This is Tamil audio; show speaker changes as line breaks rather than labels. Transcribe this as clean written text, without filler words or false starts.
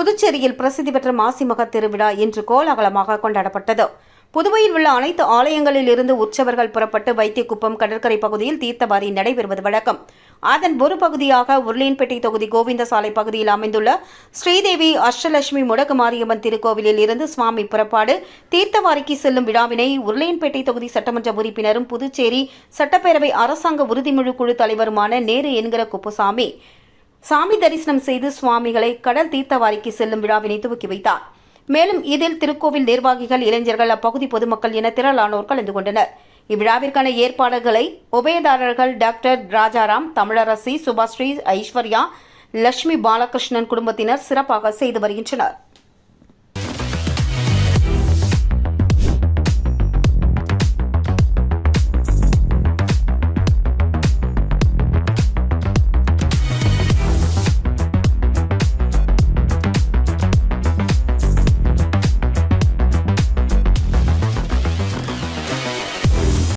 புதுச்சேரியில் பிரசித்தி பெற்ற மாசிமக திருவிழா இன்று கோலாகலமாக கொண்டாடப்பட்டது. புதுவையில் உள்ள அனைத்து ஆலயங்களில் இருந்து உற்சவர்கள் புறப்பட்டு வைத்தியக்குப்பம் கடற்கரை பகுதியில் தீர்த்தவாரி நடைபெறுவது வழக்கம். அதன் ஒரு பகுதியாக உருளையன்பேட்டை தொகுதி கோவிந்தசாலை பகுதியில் அமைந்துள்ள ஸ்ரீதேவி அஷ்டலட்சுமி முடக்கு மாரியம்மன் திருக்கோவிலில் இருந்து சுவாமி புறப்பாடு தீர்த்தவாரிக்கு செல்லும் விழாவினை உருளையன்பேட்டை தொகுதி சட்டமன்ற உறுப்பினரும் புதுச்சேரி சட்டப்பேரவை அரசாங்க உறுதிமொழி குழு தலைவருமான நேரு என்கிற குப்புசாமி சாமி தரிசனம் செய்து சுவாமிகளை கடல் தீர்த்தவாரிக்கு செல்லும் விழாவினை துவக்கி வைத்தார். மேலும் இதில் திருக்கோவில் நிர்வாகிகள், இளைஞர்கள், அப்பகுதி பொதுமக்கள் என திரளானோர் கலந்து கொண்டனர். இவ்விழாவிற்கான ஏற்பாடுகளை உபயதாரர்கள் டாக்டர் ராஜாராம், தமிழரசி, சுபாஸ்ரீ, ஐஸ்வர்யா, லட்சுமி பாலகிருஷ்ணன் குடும்பத்தினர் சிறப்பாக செய்து வருகின்றனர்.